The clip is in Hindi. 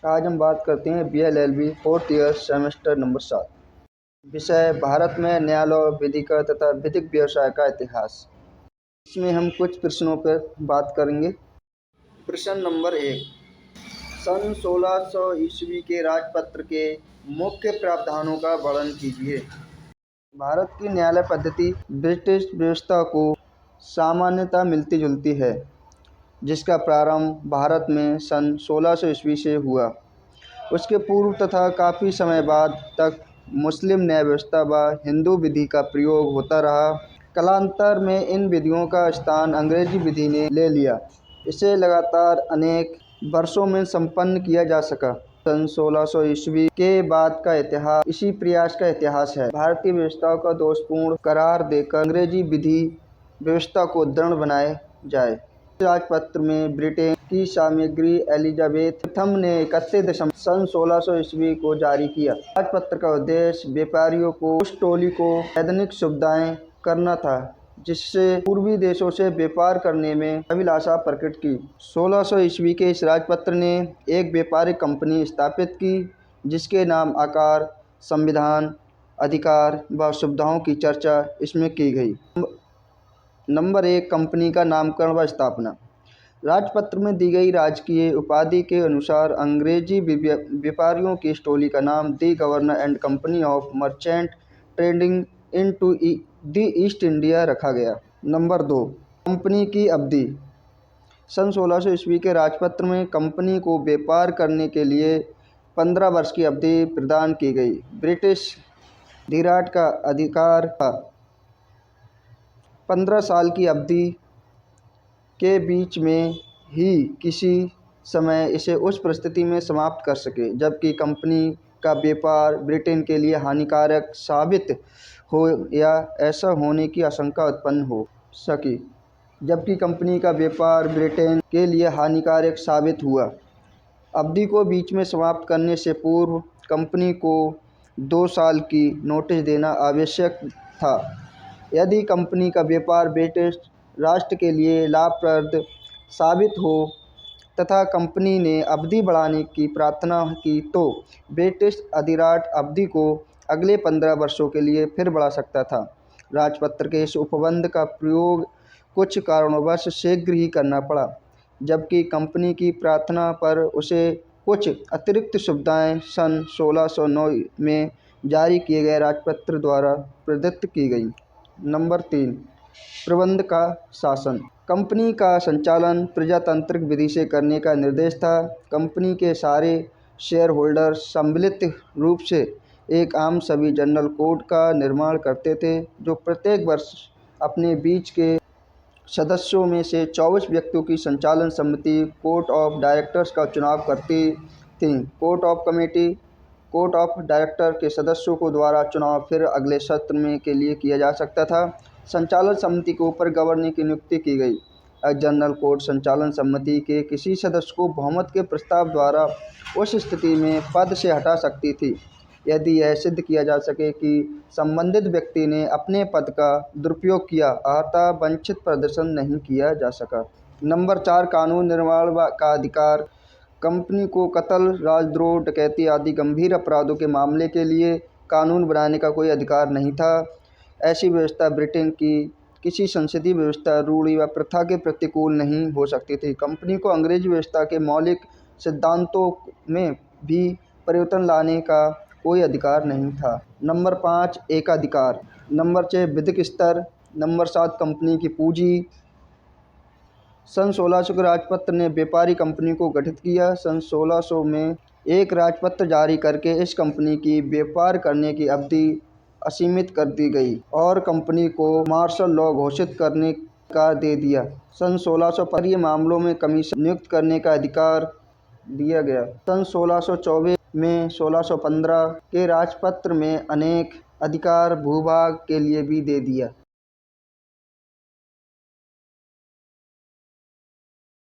आज हम बात करते हैं BLLB 4th year semester number 7। विषय भारत में न्यायालय विधिका तथा विधिक व्यवसाय का इतिहास। इसमें हम कुछ प्रश्नों पर बात करेंगे। प्रश्न नंबर 1, सन 1600 ईस्वी के राजपत्र के मुख्य प्रावधानों का वर्णन कीजिए। भारत की न्यायालय पद्धति ब्रिटिश व्यवस्था को सामान्यता मिलती जुलती है, जिसका प्रारंभ भारत में सन 1600 ईस्वी से हुआ। उसके पूर्व तथा काफ़ी समय बाद तक मुस्लिम न्याय व्यवस्था व हिंदू विधि का प्रयोग होता रहा। कालांतर में इन विधियों का स्थान अंग्रेजी विधि ने ले लिया। इसे लगातार अनेक वर्षों में संपन्न किया जा सका। सन 1600 ईस्वी के बाद का इतिहास इसी प्रयास का इतिहास है। भारतीय व्यवस्था का दोषपूर्ण करार देकर अंग्रेजी विधि व्यवस्था को दृढ़ बनाया जाए। राजपत्र में ब्रिटेन की सामग्री एलिजाबेथ प्रथम ने 31 दिसंबर सन 1600 ईस्वी को जारी किया। राजपत्र का उद्देश्य व्यापारियों को उस टोली को वैधानिक सुविधाएं करना था जिससे पूर्वी देशों से व्यापार करने में अभिलाषा प्रकट की। 1600 ईस्वी के इस राजपत्र ने एक व्यापारिक कंपनी स्थापित की, जिसके नाम, आकार, संविधान, अधिकार व सुविधाओं की चर्चा इसमें की गई। नंबर 1, कंपनी का नामकरण व स्थापना। राजपत्र में दी गई राजकीय उपाधि के अनुसार अंग्रेजी व्यापारियों की इस टोली का नाम the governor and company of merchant trading into the East India रखा गया। नंबर 2, कंपनी की अवधि। सन 1600 ईस्वी के राजपत्र में कंपनी को व्यापार करने के लिए 15 वर्ष की अवधि प्रदान की गई। ब्रिटिश अधिराज्य का अधिकार था 15 साल की अवधि के बीच में ही किसी समय इसे उस परिस्थिति में समाप्त कर सके जबकि कंपनी का व्यापार ब्रिटेन के लिए हानिकारक साबित हो या ऐसा होने की आशंका उत्पन्न हो सकी। जबकि कंपनी का व्यापार ब्रिटेन के लिए हानिकारक साबित हुआ। अवधि को बीच में समाप्त करने से पूर्व कंपनी को 2 साल की नोटिस देना आवश्यक था। यदि कंपनी का व्यापार ब्रिटिश राष्ट्र के लिए लाभप्रद साबित हो तथा कंपनी ने अवधि बढ़ाने की प्रार्थना की तो ब्रिटिश अधिराज्य अवधि को अगले 15 वर्षों के लिए फिर बढ़ा सकता था। राजपत्र के इस उपबंध का प्रयोग कुछ कारणवश शीघ्र ही करना पड़ा, जबकि कंपनी की प्रार्थना पर उसे कुछ अतिरिक्त सुविधाएं सन 1609 में जारी किए गए राजपत्र द्वारा प्रदत्त की गईं। नंबर 3, प्रबंध का शासन। कंपनी का संचालन प्रजातांत्रिक विधि से करने का निर्देश था। कंपनी के सारे शेयर होल्डर सम्मिलित रूप से एक आम सभी जनरल कोड का निर्माण करते थे, जो प्रत्येक वर्ष अपने बीच के सदस्यों में से 24 व्यक्तियों की संचालन समिति कोर्ट ऑफ डायरेक्टर्स का चुनाव करती थी। Court of committee court of director के सदस्यों को द्वारा चुनाव फिर अगले सत्र में के लिए किया जा सकता था। संचालन समिति के ऊपर गवर्नर की नियुक्ति की गई। जनरल कोर्ट संचालन समिति के किसी सदस्य को बहुमत के प्रस्ताव द्वारा उस स्थिति में पद से हटा सकती थी यदि यह सिद्ध किया जा सके कि संबंधित व्यक्ति ने अपने पद का दुरुपयोग किया अतः वंचित प्रदर्शन नहीं किया जा सका। नंबर 4, कानून निर्माण का अधिकार। कंपनी को कत्ल, राजद्रोह, डकैती आदि गंभीर अपराधों के मामले के लिए कानून बनाने का कोई अधिकार नहीं था। ऐसी व्यवस्था ब्रिटेन की किसी संसदीय व्यवस्था, रूढ़ि व प्रथा के प्रतिकूल नहीं हो सकती थी। कंपनी को अंग्रेजी व्यवस्था के मौलिक सिद्धांतों में भी परिवर्तन लाने का कोई अधिकार नहीं था। नंबर 5, एकाधिकार। नंबर 6, विधिक स्तर। नंबर 7, कंपनी की पूंजी। सन 1600 के राजपत्र ने व्यापारी कंपनी को गठित किया। सन 1600 में एक राजपत्र जारी करके इस कंपनी की व्यापार करने की अवधि असीमित कर दी गई और कंपनी को मार्शल लॉ घोषित करने का दे दिया। सन 1600 पर ये मामलों में कमीशन नियुक्त करने का अधिकार दिया गया। सन 1624 में 1615 के राजपत्र में अनेक अधिकार भूभाग के लिए भी दे दिया।